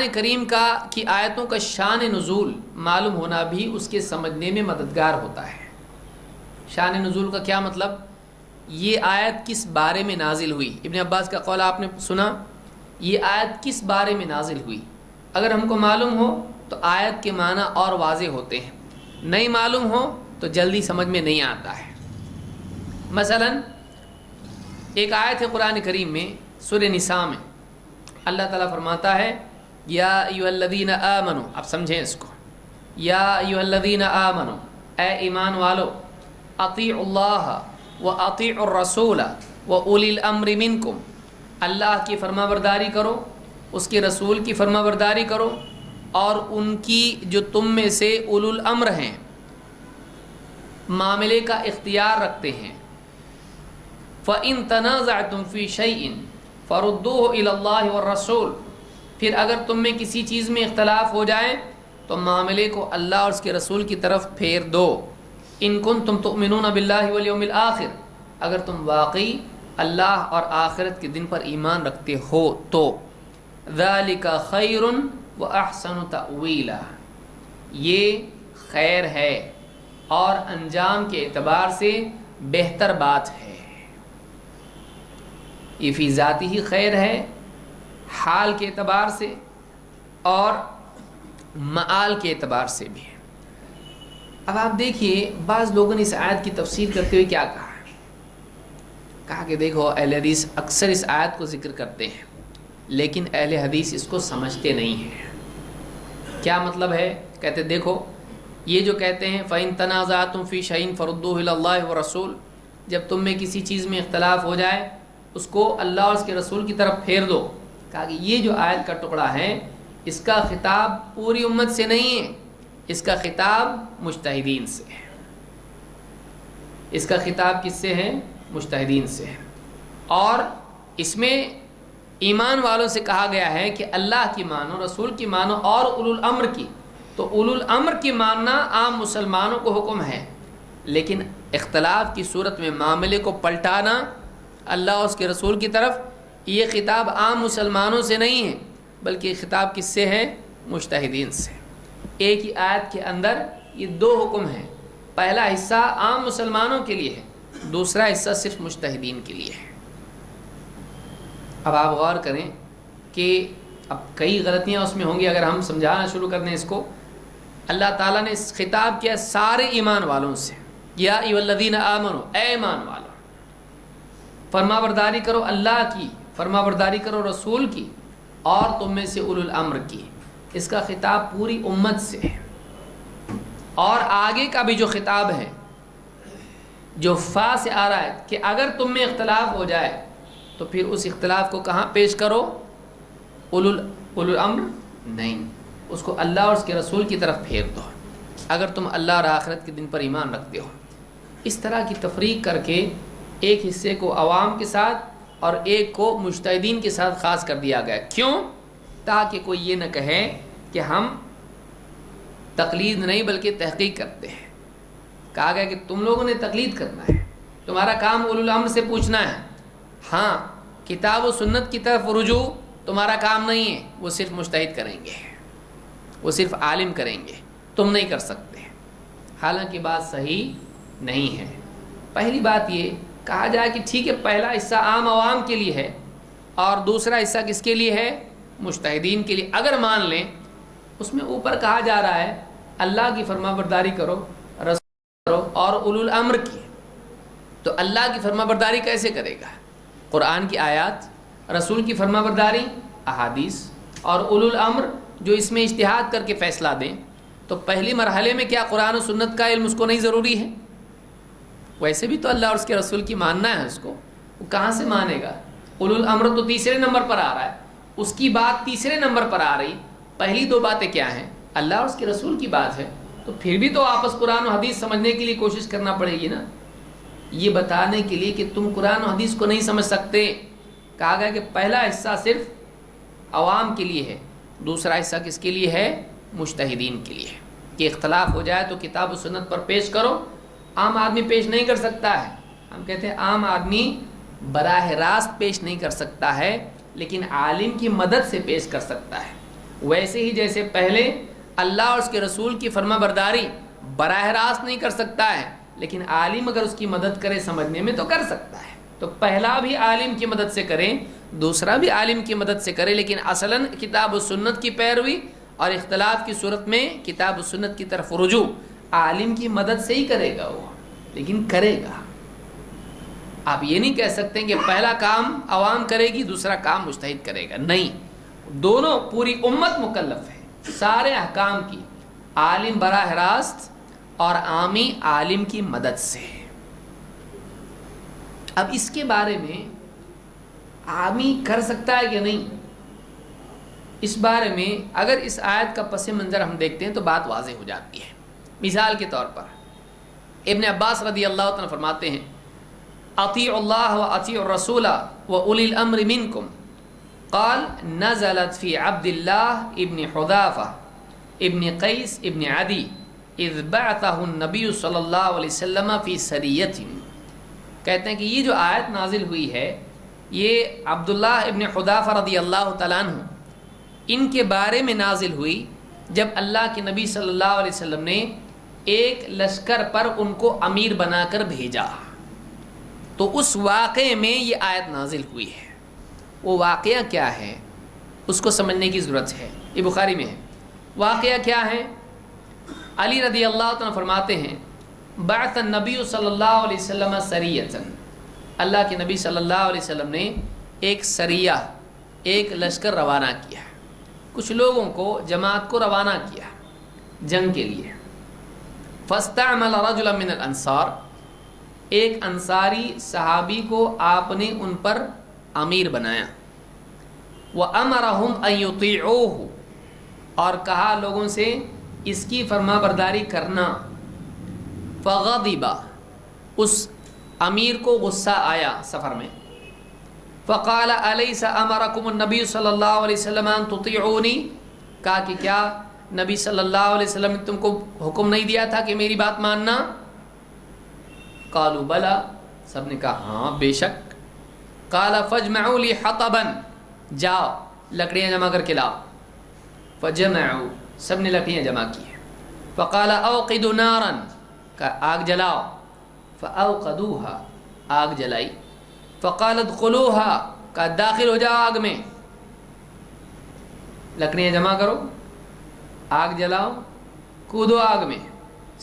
قرآن کریم کی آیتوں کا شان نزول معلوم ہونا بھی اس کے سمجھنے میں مددگار ہوتا ہے۔ شان نزول کا کیا مطلب؟ یہ آیت کس بارے میں نازل ہوئی؟ ابن عباس کا قول آپ نے سنا، یہ آیت کس بارے میں نازل ہوئی؟ اگر ہم کو معلوم ہو تو آیت کے معنی اور واضح ہوتے ہیں، نہیں معلوم ہو تو جلدی سمجھ میں نہیں آتا ہے۔ مثلا ایک آیت ہے قرآن کریم میں سورہ نساء میں، اللہ تعالیٰ فرماتا ہے یا ایھا الذین آمنوا، اب سمجھیں اس کو، یا ایھا الذین آمنوا، اے ایمان والو، اطیعوا اللہ واطیعوا الرسول واولی الامر منکم، اللہ کی فرما برداری کرو، اس کے رسول کی فرما برداری کرو، اور ان کی جو تم میں سے اولو الامر ہیں، معاملے کا اختیار رکھتے ہیں۔ فَإِن تَنَازَعْتُمْ فِي شَيْءٍ فَرُدُّوهُ إِلَى اللَّهِ وَالرَّسُولِ، پھر اگر تم میں کسی چیز میں اختلاف ہو جائے تو معاملے کو اللہ اور اس کے رسول کی طرف پھیر دو۔ ان کنتم تؤمنون باللہ والیوم الآخر، اگر تم واقعی اللہ اور آخرت کے دن پر ایمان رکھتے ہو تو۔ ذالک خیر واحسن تأویلا، یہ خیر ہے اور انجام کے اعتبار سے بہتر بات ہے۔ یہ فی ذاتی ہی خیر ہے، حال کے اعتبار سے اور معال کے اعتبار سے بھی ہے۔ اب آپ دیکھیے بعض لوگوں نے اس آیت کی تفسیر کرتے ہوئے کیا کہا کہ دیکھو اہل حدیث اکثر اس آیت کو ذکر کرتے ہیں لیکن اہل حدیث اس کو سمجھتے نہیں ہیں۔ کیا مطلب ہے؟ کہتے دیکھو یہ جو کہتے ہیں فَإِن تَنَازَعْتُمْ فِي شَيْءٍ فَرُدُّوهُ إِلَى اللَّهِ وَالرَّسُولِ، جب تم میں کسی چیز میں اختلاف ہو جائے اس کو اللہ اور اس کے رسول کی طرف پھیر دو۔ کہا کہ یہ جو آیت کا ٹکڑا ہے اس کا خطاب پوری امت سے نہیں ہے، اس کا خطاب مجتہدین سے ہے۔ اس کا خطاب کس سے ہے؟ مجتہدین سے ہے۔ اور اس میں ایمان والوں سے کہا گیا ہے کہ اللہ کی مانو، رسول کی مانو اور اولو الامر کی، تو اولو الامر کی ماننا عام مسلمانوں کو حکم ہے، لیکن اختلاف کی صورت میں معاملے کو پلٹانا اللہ اور اس کے رسول کی طرف، یہ خطاب عام مسلمانوں سے نہیں ہے بلکہ خطاب کس سے ہے؟ مجتہدین سے۔ ایک ہی آیت کے اندر یہ دو حکم ہیں، پہلا حصہ عام مسلمانوں کے لیے ہے، دوسرا حصہ صرف مجتہدین کے لیے ہے۔ اب آپ غور کریں کہ اب کئی غلطیاں اس میں ہوں گی اگر ہم سمجھانا شروع کر دیں اس کو۔ اللہ تعالیٰ نے خطاب کیا سارے ایمان والوں سے، یا ایھا الذین آمنوا، اے ایمان والو، فرما برداری کرو اللہ کی، فرما برداری کرو رسول کی، اور تم میں سے اولو الامر کی۔ اس کا خطاب پوری امت سے ہے۔ اور آگے کا بھی جو خطاب ہے جو فا سے آ رہا ہے کہ اگر تم میں اختلاف ہو جائے تو پھر اس اختلاف کو کہاں پیش کرو؟ اولو الامر نہیں، اس کو اللہ اور اس کے رسول کی طرف پھیر دو اگر تم اللہ اور آخرت کے دن پر ایمان رکھتے ہو۔ اس طرح کی تفریق کر کے ایک حصے کو عوام کے ساتھ اور ایک کو مجتہدین کے ساتھ خاص کر دیا گیا۔ کیوں؟ تاکہ کوئی یہ نہ کہے کہ ہم تقلید نہیں بلکہ تحقیق کرتے ہیں۔ کہا گیا کہ تم لوگوں نے تقلید کرنا ہے، تمہارا کام اولو الامر سے پوچھنا ہے، ہاں کتاب و سنت کی طرف رجوع تمہارا کام نہیں ہے، وہ صرف مجتہد کریں گے، وہ صرف عالم کریں گے، تم نہیں کر سکتے۔ حالانکہ بات صحیح نہیں ہے۔ پہلی بات یہ کہا جائے کہ ٹھیک ہے پہلا حصہ عام عوام کے لیے ہے اور دوسرا حصہ کس کے لیے ہے؟ مجتہدین کے لیے۔ اگر مان لیں اس میں اوپر کہا جا رہا ہے اللہ کی فرما برداری کرو، رسول کرو اور اولو الامر کی، تو اللہ کی فرما برداری کیسے کرے گا؟ قرآن کی آیات، رسول کی فرما برداری احادیث، اور اولو الامر جو اس میں اجتہاد کر کے فیصلہ دیں۔ تو پہلی مرحلے میں کیا قرآن و سنت کا علم اس کو نہیں ضروری ہے؟ ویسے بھی تو اللہ اور اس کے رسول کی ماننا ہے، اس کو وہ کہاں سے مانے گا؟ اولو الامر تو تیسرے نمبر پر آ رہا ہے، اس کی بات تیسرے نمبر پر آ رہی، پہلی دو باتیں کیا ہیں؟ اللہ اور اس کے رسول کی بات ہے، تو پھر بھی تو آپس قرآن و حدیث سمجھنے کے لیے کوشش کرنا پڑے گی نا، یہ بتانے کے لیے کہ تم قرآن و حدیث کو نہیں سمجھ سکتے۔ کہا گیا کہ پہلا حصہ صرف عوام کے لیے ہے، دوسرا حصہ کس کے لیے ہے؟ مجتہدین کے لیے ہے، کہ اختلاف ہو جائے تو کتاب و سنت پر پیش کرو۔ عام آدمی پیش نہیں کر سکتا ہے، ہم کہتے ہیں عام آدمی براہ راست پیش نہیں کر سکتا ہے لیکن عالم کی مدد سے پیش کر سکتا ہے۔ ویسے ہی جیسے پہلے اللہ اور اس کے رسول کی فرما برداری براہ راست نہیں کر سکتا ہے، لیکن عالم اگر اس کی مدد کرے سمجھنے میں تو کر سکتا ہے، تو پہلا بھی عالم کی مدد سے کریں، دوسرا بھی عالم کی مدد سے کرے، لیکن اصلاً کتاب و سنت کی پیروی اور اختلاف کی صورت میں کتاب و سنت کی طرف رجوع عالم کی مدد سے ہی کرے گا وہ، لیکن کرے گا۔ آپ یہ نہیں کہہ سکتے کہ پہلا کام عوام کرے گی دوسرا کام مجتہد کرے گا، نہیں، دونوں پوری امت مکلف ہے سارے احکام کی، عالم براہ راست اور عامی عالم کی مدد سے۔ اب اس کے بارے میں عامی کر سکتا ہے کہ نہیں، اس بارے میں اگر اس آیت کا پس منظر ہم دیکھتے ہیں تو بات واضح ہو جاتی ہے۔ مثال کے طور پر ابن عباس رضی اللہ عنہ فرماتے ہیں اطیعوا اللہ و اطیعوا الرسول و اولی الامر منکم، قال نزلت فی عبد اللہ ابن حذافہ ابن قیس ابن عدی اذ بعثہ النبی صلی اللہ علیہ وسلم فی سریۃ۔ کہتے ہیں کہ یہ جو آیت نازل ہوئی ہے یہ عبداللہ ابن حذافہ رضی اللہ تعالیٰ عنہ ان کے بارے میں نازل ہوئی جب اللہ کے نبی صلی اللہ علیہ وسلم نے ایک لشکر پر ان کو امیر بنا کر بھیجا، تو اس واقعے میں یہ آیت نازل ہوئی ہے۔ وہ واقعہ کیا ہے اس کو سمجھنے کی ضرورت ہے، یہ بخاری میں ہے۔ واقعہ کیا ہے؟ علی رضی اللہ عنہ فرماتے ہیں بعث النبی صلی اللہ علیہ وسلم سریۃ، اللہ کے نبی صلی اللہ علیہ وسلم نے ایک سریہ، ایک لشکر روانہ کیا، کچھ لوگوں کو جماعت کو روانہ کیا جنگ کے لیے۔ فاستعمل رجلا من الانصار، ایک انصاری صحابی کو آپ نے ان پر امیر بنایا۔ وَأَمَرَهُمْ أَن يُطِيعُوهُ، اور کہا لوگوں سے اس کی فرما برداری کرنا۔ فغضب، اس امیر کو غصہ آیا سفر میں۔ فقال الیس امرکم النبی صلی اللہ علیہ وسلم ان تطیعونی، کہا کہ کیا نبی صلی اللہ علیہ وسلم نے تم کو حکم نہیں دیا تھا کہ میری بات ماننا؟ قالوا بلا، سب نے کہا ہاں بے شک۔ قال فاجمعوا لی حطبا، جاؤ لکڑیاں جمع کر کے لاؤ۔ فجمعوا، سب نے لکڑیاں جمع کی۔ فقال اوقدوا نارا، کہا آگ جلاؤ۔ فاوقدوها، آگ جلائی۔ فقال ادخلوها، کہا داخل ہو جاؤ آگ میں، لکڑیاں جمع کرو، آگ جلاؤ، کودو آگ میں،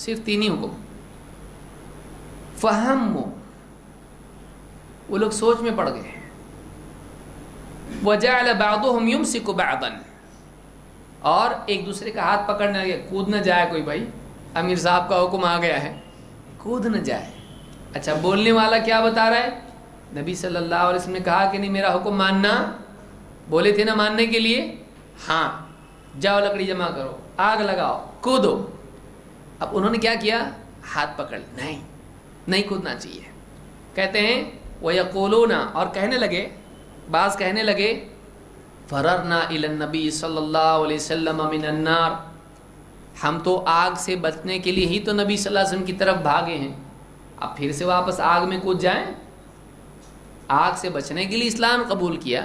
صرف تین ہی حکم۔ فہموا، وہ لوگ سوچ میں پڑ گئے۔ وجعل بعضهم يمسك بعضا، اور ایک دوسرے کا ہاتھ پکڑنے لگے، کود نہ جائے کوئی بھائی، امیر صاحب کا حکم آ گیا ہے، کود نہ جائے۔ اچھا بولنے والا کیا بتا رہا ہے؟ نبی صلی اللہ علیہ وسلم نے کہا کہ نہیں میرا حکم ماننا، بولے تھے نا ماننے کے لیے، ہاں جاؤ لکڑی جمع کرو، آگ لگاؤ، کودو۔ اب انہوں نے کیا کیا؟ ہاتھ پکڑ، نہیں کودنا چاہیے۔ کہتے ہیں وَيَقُولُونَ، اور کہنے لگے، بعض کہنے لگے فَرَرْنَا إِلَى النَّبِي صلی اللہ علیہ وسلم مِنَ النَّارِ، ہم تو آگ سے بچنے کے لیے ہی تو نبی صلی اللہ علیہ وسلم کی طرف بھاگے ہیں، اب پھر سے واپس آگ میں کود جائیں؟ آگ سے بچنے کے لیے اسلام قبول کیا،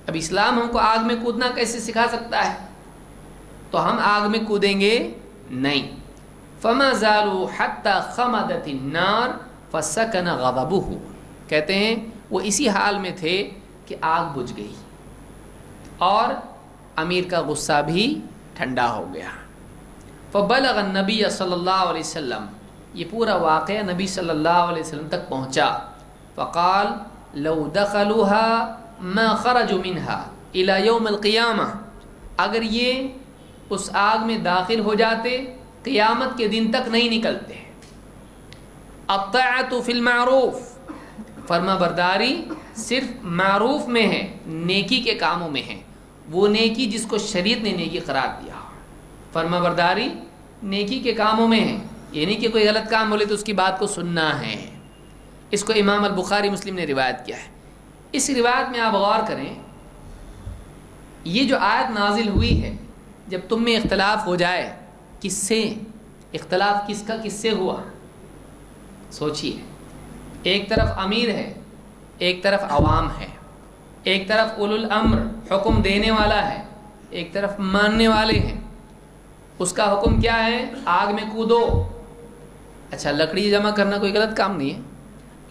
اب اسلام ہم کو آگ میں کودنا کیسے سکھا سکتا ہے؟ تو ہم آگ میں کودیں گے نہیں۔ فَمَا زَالُوا حَتَّى خَمَدَتِ النَّارِ فَسَكَنَ غَضَبُهُ، کہتے ہیں وہ اسی حال میں تھے کہ آگ بجھ گئی اور امیر کا غصہ بھی ٹھنڈا ہو گیا۔ فبلغ النبی صلی اللہ علیہ وسلم، یہ پورا واقعہ نبی صلی اللہ علیہ وسلم تک پہنچا۔ فقال لو دخلوها ما خرجوا منها الى يوم القیامہ، اگر یہ اس آگ میں داخل ہو جاتے قیامت کے دن تک نہیں نکلتے۔ الطاعۃ فی المعروف، فرما برداری صرف معروف میں ہے، نیکی کے کاموں میں ہے، وہ نیکی جس کو شریعت نے نیکی قرار دیا۔ فرما برداری نیکی کے کاموں میں ہے، یہ نہیں کہ کوئی غلط کام بولے تو اس کی بات کو سننا ہے۔ اس کو امام البخاری مسلم نے روایت کیا ہے۔ اس روایت میں آپ غور کریں، یہ جو آیت نازل ہوئی ہے جب تم میں اختلاف ہو جائے، کس سے اختلاف، کس کا کس سے ہوا؟ سوچیے، ایک طرف امیر ہے، ایک طرف عوام ہے، ایک طرف اولو الامر حکم دینے والا ہے، ایک طرف ماننے والے ہیں. اس کا حکم کیا ہے؟ آگ میں کودو. اچھا لکڑی جمع کرنا کوئی غلط کام نہیں ہے.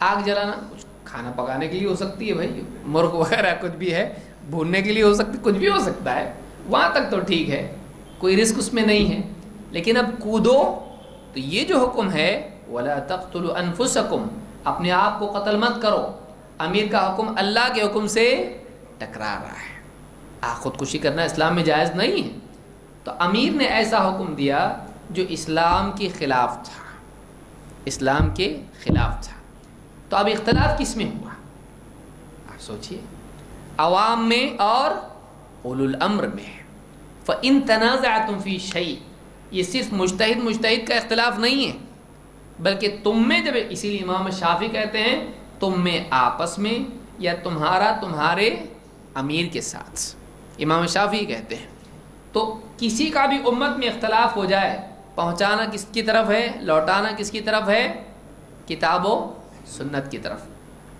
آگ جلانا کچھ کھانا پکانے کے لیے ہو سکتی ہے بھائی، مرغ وغیرہ کچھ بھی ہے بھوننے کے لیے ہو سکتی، کچھ بھی ہو سکتا ہے، وہاں تک تو ٹھیک ہے، کوئی رسک اس میں نہیں ہے. لیکن اب کودو تو یہ جو حکم ہے وَلَا تَقْتُلُوا أَنفُسَكُمْ، اپنے آپ کو قتل مت کرو. امیر کا حکم اللہ کے حکم سے ٹکرا رہا ہے. خودکشی کرنا اسلام میں جائز نہیں ہے. تو امیر نے ایسا حکم دیا جو اسلام کے خلاف تھا، اسلام کے خلاف تھا. تو اب اختلاف کس میں ہوا؟ آپ سوچئے، عوام میں اور اولو الامر میں. فَإِن تَنَازَعْتُمْ فِي شَيْءٍ، یہ صرف مجتہد کا اختلاف نہیں ہے، بلکہ تم میں جب، اسی لیے امام شافعی کہتے ہیں تم میں آپس میں یا تمہارا تمہارے امیر کے ساتھ. امام شافعی کہتے ہیں تو کسی کا بھی امت میں اختلاف ہو جائے، پہنچانا کس کی طرف ہے، لوٹانا کس کی طرف ہے؟ کتاب و سنت کی طرف،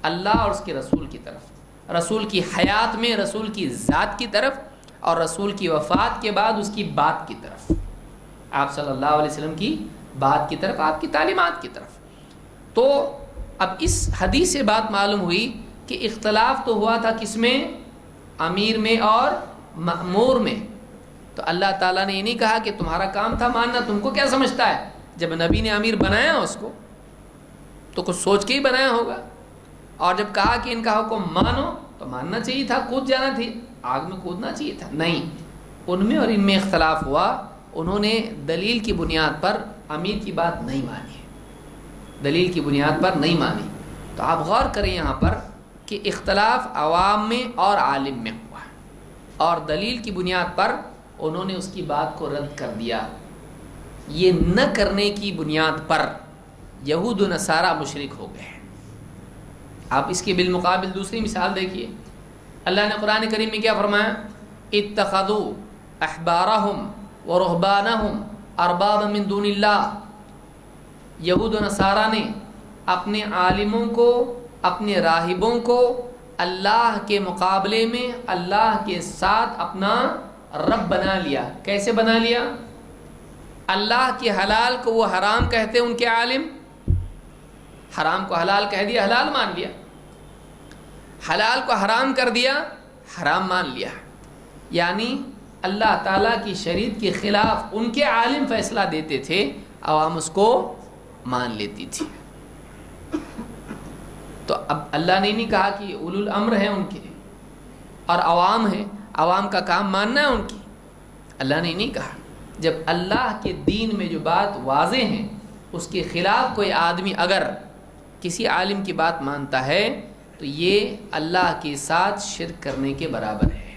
اللہ اور اس کے رسول کی طرف، رسول کی حیات میں رسول کی ذات کی طرف، اور رسول کی وفات کے بعد اس کی بات کی طرف، آپ صلی اللہ علیہ وسلم کی بات کی طرف، آپ کی تعلیمات کی طرف. تو اب اس حدیث سے بات معلوم ہوئی کہ اختلاف تو ہوا تھا کس میں؟ امیر میں اور مأمور میں. تو اللہ تعالیٰ نے یہ نہیں کہا کہ تمہارا کام تھا ماننا، تم کو کیا سمجھتا ہے؟ جب نبی نے امیر بنایا اس کو تو کچھ سوچ کے ہی بنایا ہوگا، اور جب کہا کہ ان کا حکم مانو تو ماننا چاہیے تھا، کود جانا تھی، آگ میں کودنا چاہیے تھا. نہیں، ان میں اور ان میں اختلاف ہوا. انہوں نے دلیل کی بنیاد پر امیر کی بات نہیں مانی، دلیل کی بنیاد پر نہیں مانی. تو آپ غور کریں یہاں پر کہ اختلاف عوام میں اور عالم میں ہوا، اور دلیل کی بنیاد پر انہوں نے اس کی بات کو رد کر دیا. یہ نہ کرنے کی بنیاد پر یہود و نصارہ مشرک ہو گئے. آپ اس کے بالمقابل دوسری مثال دیکھیے. اللہ نے قرآن کریم میں کیا فرمایا؟ اتخذوا احبارہم ورہبانہم اربابا من دون اللہ. یہود و نصارہ نے اپنے عالموں کو، اپنے راہبوں کو اللہ کے مقابلے میں اللہ کے ساتھ اپنا رب بنا لیا. کیسے بنا لیا؟ اللہ کے حلال کو وہ حرام کہتے ان کے عالم، حرام کو حلال کہہ دیا، حلال مان لیا، حلال کو حرام کر دیا، حرام مان لیا. یعنی اللہ تعالیٰ کی شریعت کے خلاف ان کے عالم فیصلہ دیتے تھے، عوام اس کو مان لیتی تھی. تو اب اللہ نے نہیں کہا کہ اولو الامر ہیں ان کے اور عوام ہیں، عوام کا کام ماننا ہے ان کی. اللہ نے نہیں کہا. جب اللہ کے دین میں جو بات واضح ہے اس کے خلاف کوئی آدمی اگر کسی عالم کی بات مانتا ہے تو یہ اللہ کے ساتھ شرک کرنے کے برابر ہے.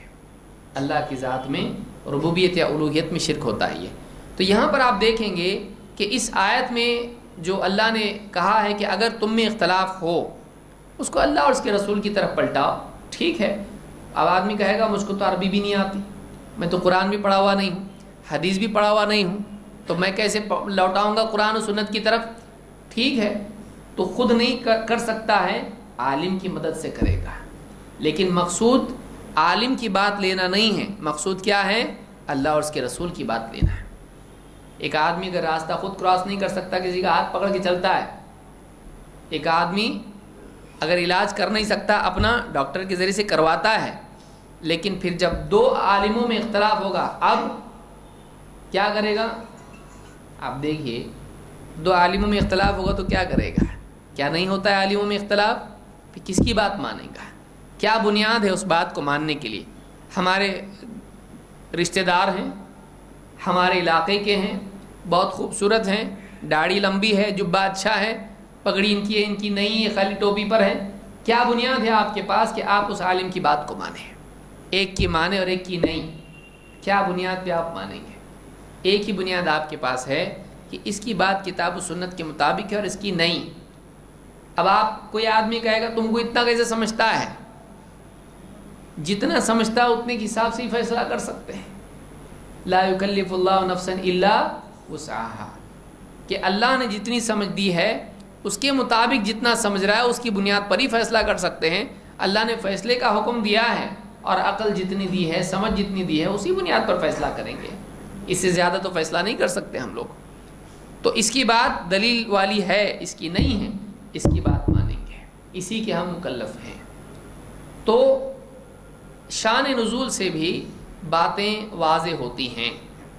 اللہ کی ذات میں ربوبیت یا الوہیت میں شرک ہوتا ہے یہ. تو یہاں پر آپ دیکھیں گے کہ اس آیت میں جو اللہ نے کہا ہے کہ اگر تم میں اختلاف ہو اس کو اللہ اور اس کے رسول کی طرف پلٹاؤ. ٹھیک ہے، اب آدمی کہے گا مجھ کو تو عربی بھی نہیں آتی، میں تو قرآن بھی پڑھا ہوا نہیں ہوں، حدیث بھی پڑھا ہوا نہیں ہوں، تو میں کیسے لوٹاؤں گا قرآن و سنت کی طرف؟ ٹھیک ہے، تو خود نہیں کر سکتا ہے، عالم کی مدد سے کرے گا. لیکن مقصود عالم کی بات لینا نہیں ہے، مقصود کیا ہے؟ اللہ اور اس کے رسول کی بات لینا ہے. ایک آدمی اگر راستہ خود کراس نہیں کر سکتا، کسی کا ہاتھ پکڑ کے چلتا ہے. ایک آدمی اگر علاج کر نہیں سکتا اپنا ڈاکٹر کے ذریعے سے کرواتا ہے، لیکن پھر جب دو عالموں میں اختلاف ہوگا اب کیا کرے گا؟ آپ دیکھیے، دو عالموں میں اختلاف ہوگا تو کیا کرے گا؟ کیا نہیں ہوتا ہے عالموں میں اختلاف؟ پھر کس کی بات مانے گا؟ کیا بنیاد ہے اس بات کو ماننے کے لیے؟ ہمارے رشتہ دار ہیں، ہمارے علاقے کے ہیں، بہت خوبصورت ہیں، داڑھی لمبی ہے، جبہ اچھا ہے، پگڑی ان کی ہے، ان کی نہیں ہے، خالی ٹوپی پر ہے. کیا بنیاد ہے آپ کے پاس کہ آپ اس عالم کی بات کو مانیں؟ ایک کی مانیں اور ایک کی نہیں. کیا بنیاد پہ آپ مانیں گے؟ ایک ہی بنیاد آپ کے پاس ہے کہ اس کی بات کتاب و سنت کے مطابق ہے اور اس کی نہیں. اب آپ کوئی آدمی کہے گا تم کو اتنا کیسے سمجھتا ہے؟ جتنا سمجھتا ہے اتنے کے حساب سے ہی فیصلہ کر سکتے ہیں. لا یکلف اللہ نفسا الا وسعها، کہ اللہ نے جتنی سمجھ دی ہے اس کے مطابق جتنا سمجھ رہا ہے اس کی بنیاد پر ہی فیصلہ کر سکتے ہیں. اللہ نے فیصلے کا حکم دیا ہے اور عقل جتنی دی ہے، سمجھ جتنی دی ہے، اسی بنیاد پر فیصلہ کریں گے، اس سے زیادہ تو فیصلہ نہیں کر سکتے ہم لوگ. تو اس کی بات دلیل والی ہے، اس کی نہیں ہے، اس کی بات مانیں گے، اسی کے ہم مکلف ہیں. تو شان نزول سے بھی باتیں واضح ہوتی ہیں.